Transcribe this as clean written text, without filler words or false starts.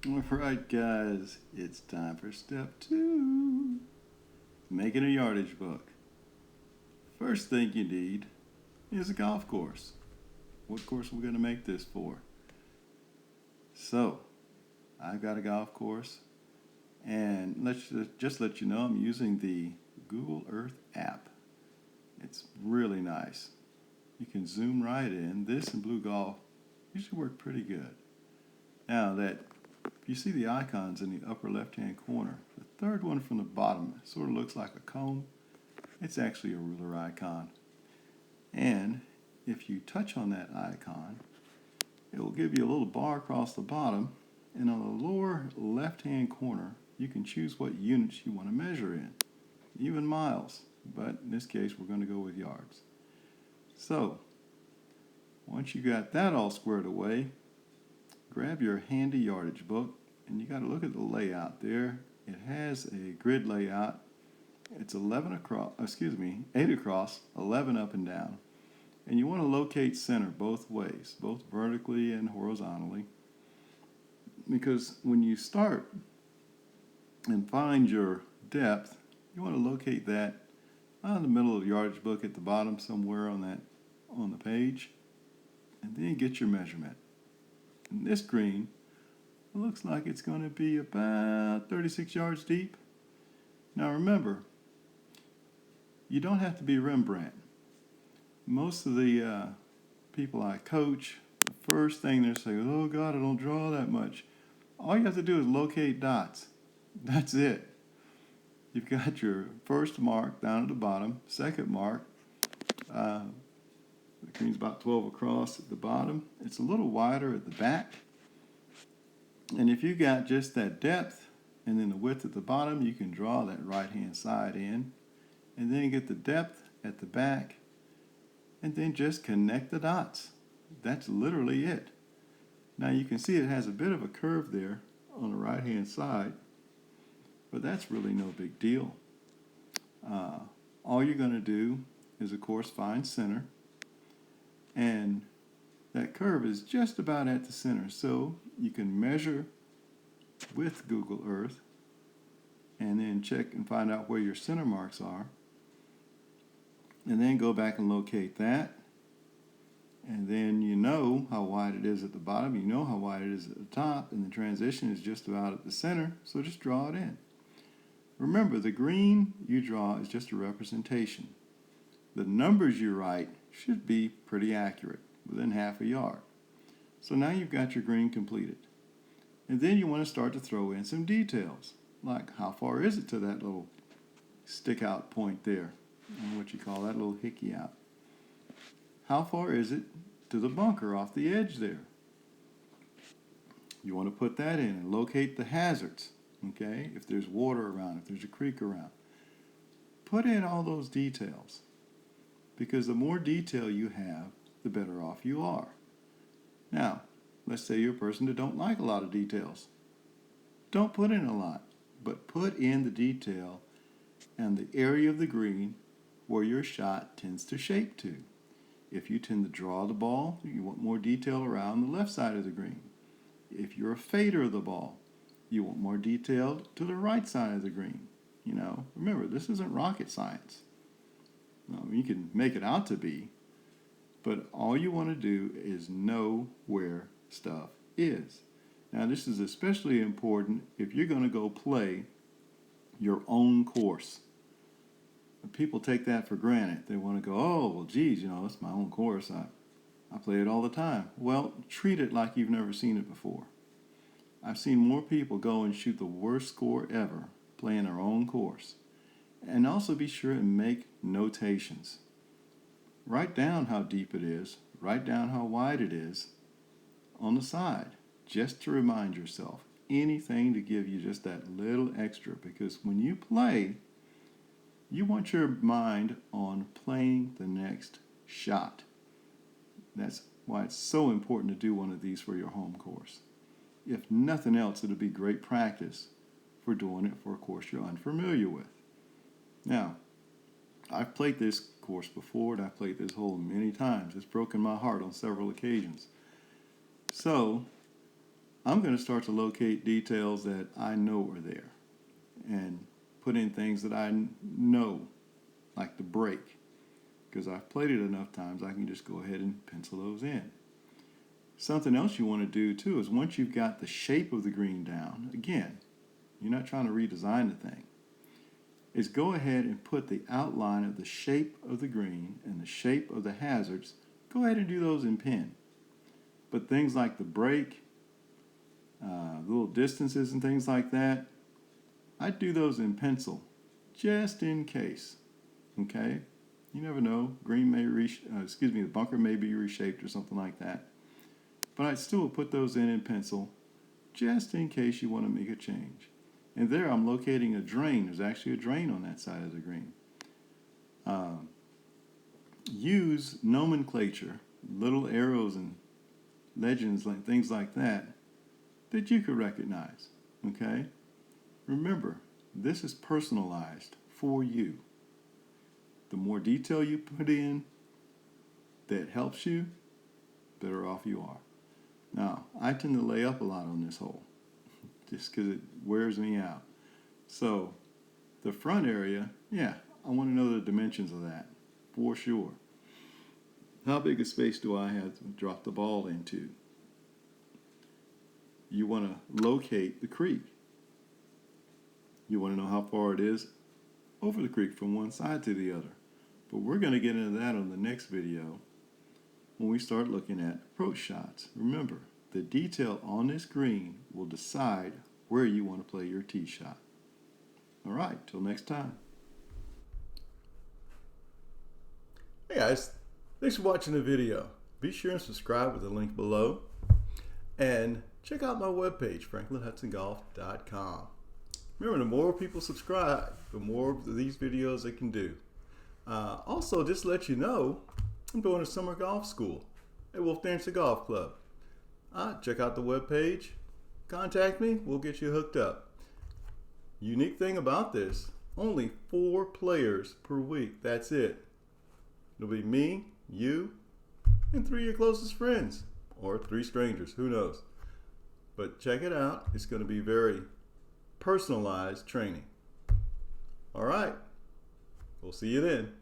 All right, guys, it's time for step two, making a yardage book. First thing you need is a golf course. What course are we going to make this for? So, I've got a golf course, and let's just let you know I'm using the Google Earth app. It's really nice. You can zoom right in. This and Blue Golf usually work pretty good. Now that if you see the icons in the upper left-hand corner, the third one from the bottom sort of looks like a cone. It's actually a ruler icon. And if you touch on that icon, it will give you a little bar across the bottom, and on the lower left-hand corner, you can choose what units you want to measure in, even miles, but in this case, we're going to go with yards. So, once you got that all squared away, grab your handy yardage book, and you got to look at the layout there. It has a grid layout. It's 8 across, 11 up and down. And you want to locate center both ways, both vertically and horizontally. Because when you start and find your depth, you want to locate that on the middle of the yardage book at the bottom somewhere on the page, and then get your measurement. And this green looks like it's going to be about 36 yards deep. Now remember, you don't have to be Rembrandt. Most of the people I coach, the first thing they're saying, "Oh God, I don't draw that much." All you have to do is locate dots. That's it. You've got your first mark down at the bottom, second mark. The green's about 12 across at the bottom. It's a little wider at the back. And if you got just that depth and then the width at the bottom, you can draw that right-hand side in. And then you get the depth at the back. And then just connect the dots. That's literally it. Now you can see it has a bit of a curve there on the right-hand side, but that's really no big deal. All you're going to do is, of course, find center, and that curve is just about at the center, so you can measure with Google Earth and then check and find out where your center marks are, and then go back and locate that. And then you know how wide it is at the bottom, you know how wide it is at the top, and the transition is just about at the center, so just draw it in. Remember, the green you draw is just a representation. The numbers you write should be pretty accurate, within half a yard. So now you've got your green completed. And then you want to start to throw in some details, like how far is it to that little stick out point there, and what you call that little hickey out. How far is it to the bunker off the edge there? You want to put that in and locate the hazards, okay? If there's water around, if there's a creek around. Put in all those details, because the more detail you have, the better off you are. Now, let's say you're a person that don't like a lot of details. Don't put in a lot, but put in the detail and the area of the green where your shot tends to shape to. If you tend to draw the ball, you want more detail around the left side of the green. If you're a fader of the ball, you want more detail to the right side of the green. You know, remember, this isn't rocket science. You can make it out to be, but all you want to do is know where stuff is. Now, this is especially important if you're going to go play your own course. People take that for granted. They want to go, "Oh, well, geez, that's my own course. I play it all the time." Well, treat it like you've never seen it before. I've seen more people go and shoot the worst score ever playing their own course. And also be sure and make notations. Write down how deep it is, write down how wide it is on the side, just to remind yourself. Anything to give you just that little extra, because when you play, you want your mind on playing the next shot. That's why it's so important to do one of these for your home course. If nothing else, it'll be great practice for doing it for a course you're unfamiliar with. Now, I've played this course before, and I've played this hole many times. It's broken my heart on several occasions. So, I'm going to start to locate details that I know are there and put in things that I know, like the brake. Because I've played it enough times, I can just go ahead and pencil those in. Something else you want to do too is once you've got the shape of the green down, again, you're not trying to redesign the thing, is go ahead and put the outline of the shape of the green and the shape of the hazards, go ahead and do those in pen. But things like the brake, little distances and things like that, I do those in pencil, just in case. Okay, you never know. Green may the bunker may be reshaped or something like that. But I still put those in pencil, just in case you want to make a change. And there, I'm locating a drain. There's actually a drain on that side of the green. Use nomenclature, little arrows and legends, like things like that you could recognize. Okay. Remember, this is personalized for you. The more detail you put in that helps you, better off you are. Now, I tend to lay up a lot on this hole just because it wears me out. So, the front area, yeah, I want to know the dimensions of that for sure. How big a space do I have to drop the ball into? You want to locate the creek. You want to know how far it is over the creek from one side to the other. But we're going to get into that on the next video when we start looking at approach shots. Remember, the detail on this green will decide where you want to play your tee shot. All right, till next time. Hey guys, thanks for watching the video. Be sure and subscribe with the link below. And check out my webpage, franklinhudsongolf.com. Remember, the more people subscribe, the more of these videos they can do. Also, just to let you know, I'm doing a summer golf school at Wolf Dancer Golf Club. Check out the webpage. Contact me. We'll get you hooked up. Unique thing about this, only 4 players per week. That's it. It'll be me, you, and 3 of your closest friends. Or 3 strangers. Who knows? But check it out. It's going to be very personalized training. All right. We'll see you then.